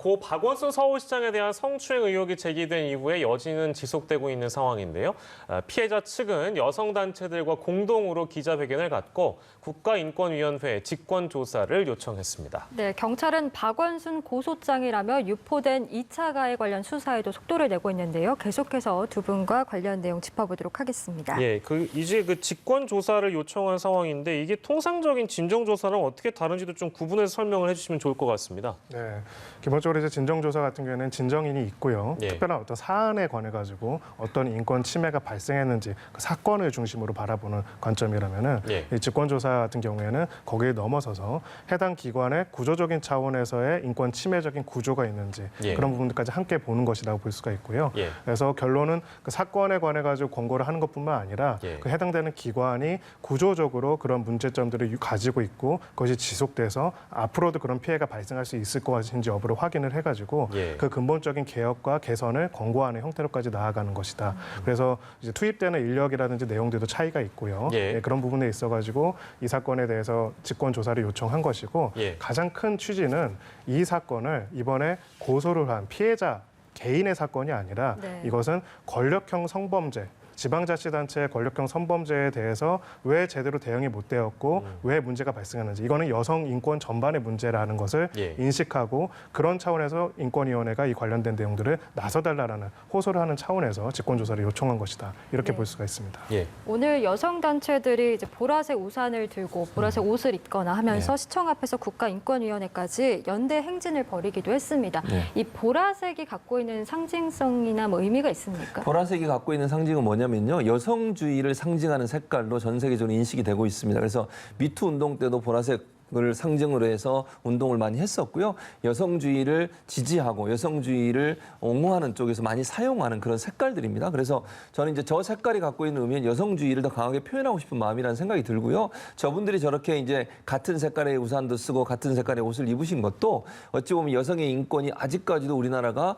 고 박원순 서울시장에 대한 성추행 의혹이 제기된 이후에 여진은 지속되고 있는 상황인데요. 피해자 측은 여성단체들과 공동으로 기자회견을 갖고 국가인권위원회에 직권조사를 요청했습니다. 네, 경찰은 박원순 고소장이라며 유포된 2차 가해 관련 수사에도 속도를 내고 있는데요. 계속해서 두 분과 관련 내용 짚어보도록 하겠습니다. 예, 이제 직권조사를 요청한 상황인데 이게 통상적인 진정조사랑 어떻게 다른지도 좀 구분해서 설명을 해주시면 좋을 것 같습니다. 네, 기본적으로 이제 진정조사 같은 경우에는 진정인이 있고요. 예. 특별한 어떤 사안에 관해 가지고 어떤 인권 침해가 발생했는지 그 사건을 중심으로 바라보는 관점이라면은 예. 이 직권조사 같은 경우에는 거기에 넘어서서 해당 기관의 구조적인 차원에서의 인권 침해적인 구조가 있는지 예. 그런 부분들까지 함께 보는 것이라고 볼 수가 있고요. 예. 그래서 결론은 그 사건에 관해 가지고 권고를 하는 것뿐만 아니라 예. 그 해당되는 기관이 구조적으로 그런 문제점들을 가지고 있고 그것이 지속돼서 앞으로도 그런 피해가 발생할 수 있을 것인지 여부를 확인을 해가지고 예. 그 근본적인 개혁과 개선을 권고하는 형태로까지 나아가는 것이다. 그래서 이제 투입되는 인력이라든지 내용들도 차이가 있고요. 예. 예, 그런 부분에 있어가지고 이 사건에 대해서 직권 조사를 요청한 것이고 예. 가장 큰 취지는 이 사건을 이번에 고소를 한 피해자 개인의 사건이 아니라 네. 이것은 권력형 성범죄. 지방자치단체의 권력형 성범죄에 대해서 왜 제대로 대응이 못 되었고 왜 문제가 발생하는지 이거는 여성 인권 전반의 문제라는 것을 예. 인식하고 그런 차원에서 인권위원회가 이 관련된 내용들을 나서달라는 호소를 하는 차원에서 직권조사를 요청한 것이다. 이렇게 네. 볼 수가 있습니다. 예. 오늘 여성단체들이 이제 보라색 우산을 들고 보라색 옷을 입거나 하면서 시청 앞에서 국가인권위원회까지 연대 행진을 벌이기도 했습니다. 이 보라색이 갖고 있는 상징성이나 뭐 의미가 있습니까? 보라색이 갖고 있는 상징은 뭐냐면요. 여성주의를 상징하는 색깔로 전 세계적으로 인식이 되고 있습니다. 그래서 미투 운동 때도 보라색을 상징으로 해서 운동을 많이 했었고요. 여성주의를 지지하고 여성주의를 옹호하는 쪽에서 많이 사용하는 그런 색깔들입니다. 그래서 저는 이제 저 색깔이 갖고 있는 의미는 여성주의를 더 강하게 표현하고 싶은 마음이라는 생각이 들고요. 저분들이 저렇게 이제 같은 색깔의 우산도 쓰고 같은 색깔의 옷을 입으신 것도 어찌 보면 여성의 인권이 아직까지도 우리나라가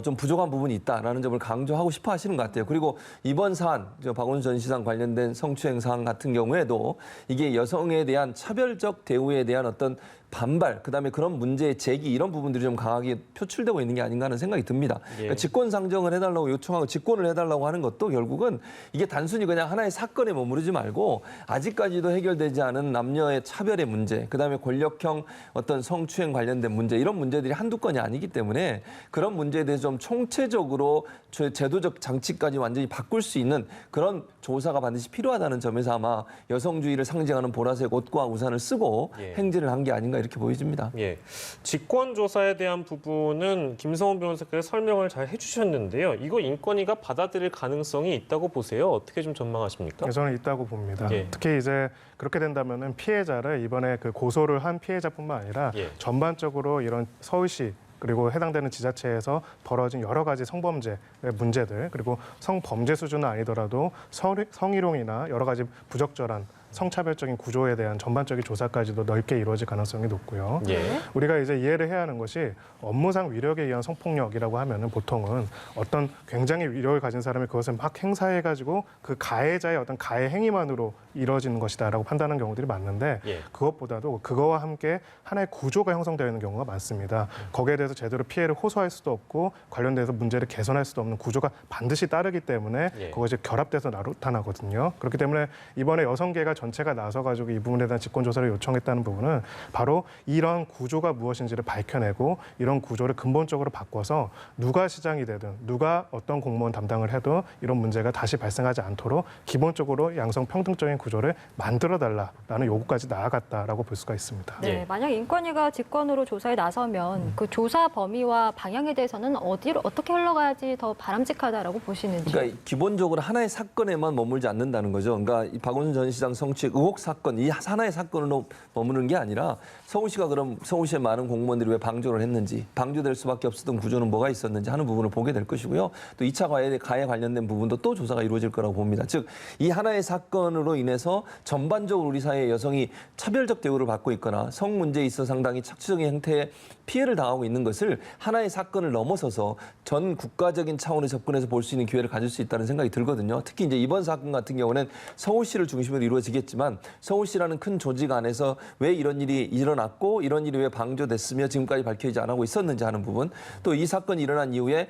좀 부족한 부분이 있다라는 점을 강조하고 싶어 하시는 것 같아요. 그리고 이번 사안, 박원순 전 시장 관련된 성추행 사안 같은 경우에도 이게 여성에 대한 차별적 대우에 대한 어떤 반발, 그다음에 그런 문제의 제기 이런 부분들이 좀 강하게 표출되고 있는 게 아닌가 하는 생각이 듭니다. 예. 그러니까 직권 상정을 해달라고 요청하고 직권을 해달라고 하는 것도 결국은 이게 단순히 그냥 하나의 사건에 머무르지 말고 아직까지도 해결되지 않은 남녀의 차별의 문제, 그다음에 권력형 어떤 성추행 관련된 문제 이런 문제들이 한두 건이 아니기 때문에 그런 문제에 대해서 좀 총체적으로 제도적 장치까지 완전히 바꿀 수 있는 그런 조사가 반드시 필요하다는 점에서 아마 여성주의를 상징하는 보라색 옷과 우산을 쓰고 예. 행진을 한 게 아닌가 이렇게 보여집니다. 예, 직권조사에 대한 부분은 김성훈 변호사께서 설명을 잘 해주셨는데요. 이거 인권위가 받아들일 가능성이 있다고 보세요. 어떻게 좀 전망하십니까? 저는 있다고 봅니다. 예. 특히 이제 그렇게 된다면은 피해자를 이번에 그 고소를 한 피해자뿐만 아니라 예. 전반적으로 이런 서울시 그리고 해당되는 지자체에서 벌어진 여러 가지 성범죄의 문제들 그리고 성범죄 수준은 아니더라도 성희롱이나 여러 가지 부적절한 성차별적인 구조에 대한 전반적인 조사까지도 넓게 이루어질 가능성이 높고요. 예. 우리가 이제 이해를 해야 하는 것이 업무상 위력에 의한 성폭력이라고 하면은 보통은 어떤 굉장히 위력을 가진 사람이 그것을 막 행사해가지고 그 가해자의 어떤 가해 행위만으로 이루어지는 것이다라고 판단하는 경우들이 많는데 예. 그것보다도 그거와 함께 하나의 구조가 형성되어 있는 경우가 많습니다. 거기에 대해서 제대로 피해를 호소할 수도 없고 관련돼서 문제를 개선할 수도 없는 구조가 반드시 따르기 때문에 예. 그것이 결합돼서 나타나거든요. 그렇기 때문에 이번에 여성계가 전체가 나서가지고 이 부분에 대한 직권조사를 요청했다는 부분은 바로 이런 구조가 무엇인지를 밝혀내고 이런 구조를 근본적으로 바꿔서 누가 시장이 되든 누가 어떤 공무원 담당을 해도 이런 문제가 다시 발생하지 않도록 기본적으로 양성 평등적인 구조를 만들어달라라는 요구까지 나아갔다라고 볼 수가 있습니다. 네, 예. 만약 인권위가 직권으로 조사에 나서면 그 조사 범위와 방향에 대해서는 어디로 어떻게 흘러가야지 더 바람직하다라고 보시는지. 그러니까 기본적으로 하나의 사건에만 머물지 않는다는 거죠. 그러니까 이 박원순 전 시장 성추행 의혹 사건, 이 하나의 사건으로 머무는 게 아니라 서울시가 그럼 서울시의 많은 공무원들이 왜 방조를 했는지, 방조될 수밖에 없었던 구조는 뭐가 있었는지 하는 부분을 보게 될 것이고요. 또 2차 가해 관련된 부분도 또 조사가 이루어질 거라고 봅니다. 즉, 이 하나의 사건으로 인해서 전반적으로 우리 사회의 여성이 차별적 대우를 받고 있거나 성 문제에 있어 상당히 착취적인 형태의 피해를 당하고 있는 것을 하나의 사건을 넘어서서 전 국가적인 차원에 접근해서 볼 수 있는 기회를 가질 수 있다는 생각이 들거든요. 특히 이제 이번 사건 같은 경우는 서울시를 중심으로 이루어지기 아시겠지만 서울시라는 큰 조직 안에서 왜 이런 일이 일어났고 이런 일이 왜 방조됐으며 지금까지 밝혀지지 안 하고 있었는지 하는 부분, 또 이 사건이 일어난 이후에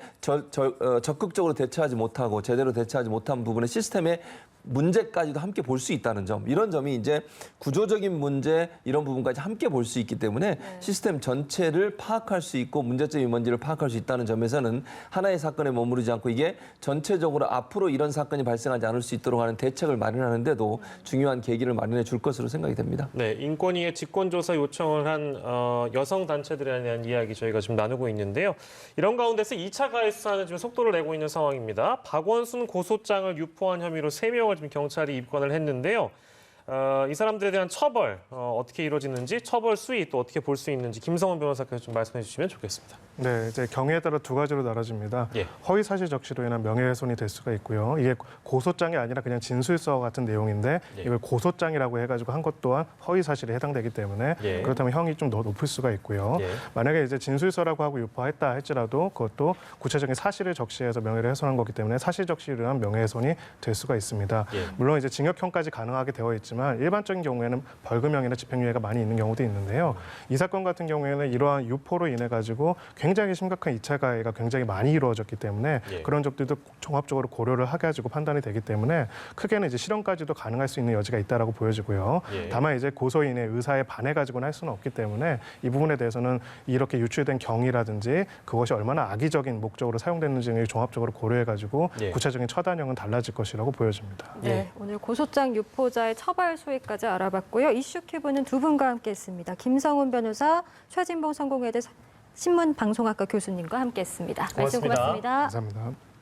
적극적으로 대처하지 못하고 제대로 대처하지 못한 부분의 시스템의 문제까지도 함께 볼 수 있다는 점, 이런 점이 이제 구조적인 문제 이런 부분까지 함께 볼 수 있기 때문에 시스템 전체를 파악할 수 있고 문제점이 뭔지를 파악할 수 있다는 점에서는 하나의 사건에 머무르지 않고 이게 전체적으로 앞으로 이런 사건이 발생하지 않을 수 있도록 하는 대책을 마련하는데도 중요한 계기를 마련해 줄 것으로 생각이 됩니다. 네, 인권위에 직권조사 요청을 한 여성 단체들에 대한 이야기 저희가 지금 나누고 있는데요. 이런 가운데서 2차 가해 수사는 지금 속도를 내고 있는 상황입니다. 박원순 고소장을 유포한 혐의로 3명을 지금 경찰이 입건을 했는데요. 이 사람들에 대한 처벌 어떻게 이루어지는지, 처벌 수위 또 어떻게 볼 수 있는지 김성원 변호사께서 좀 말씀해 주시면 좋겠습니다. 네, 이제 경위에 따라 두 가지로 나눠집니다. 예. 허위 사실 적시로 인한 명예훼손이 될 수가 있고요. 이게 고소장이 아니라 그냥 진술서 같은 내용인데 예. 이걸 고소장이라고 해가지고 한 것 또한 허위 사실에 해당되기 때문에 예. 그렇다면 형이 좀 더 높을 수가 있고요. 예. 만약에 이제 진술서라고 하고 유포했다 할지라도 그것도 구체적인 사실을 적시해서 명예를 훼손한 거기 때문에 사실 적시로 인한 명예훼손이 될 수가 있습니다. 예. 물론 이제 징역형까지 가능하게 되어 있지만 일반적인 경우에는 벌금형이나 집행유예가 많이 있는 경우도 있는데요. 이 사건 같은 경우에는 이러한 유포로 인해 가지고 굉장히 심각한 2차 가해가 굉장히 많이 이루어졌기 때문에 예. 그런 점들도 종합적으로 고려를 하게 가지고 판단이 되기 때문에 크게는 이제 실형까지도 가능할 수 있는 여지가 있다라고 보여지고요. 예. 다만 이제 고소인의 의사에 반해 가지고는 할 수는 없기 때문에 이 부분에 대해서는 이렇게 유출된 경위라든지 그것이 얼마나 악의적인 목적으로 사용됐는지 등을 종합적으로 고려해 가지고 예. 구체적인 처단형은 달라질 것이라고 보여집니다. 네, 오늘 고소장 유포자의 처벌 수위까지 알아봤고요. 이슈 큐브는 두 분과 함께했습니다. 김성훈 변호사, 최진봉 성공회대 신문방송학과 교수님과 함께했습니다. 말씀 고맙습니다. 고맙습니다. 감사합니다.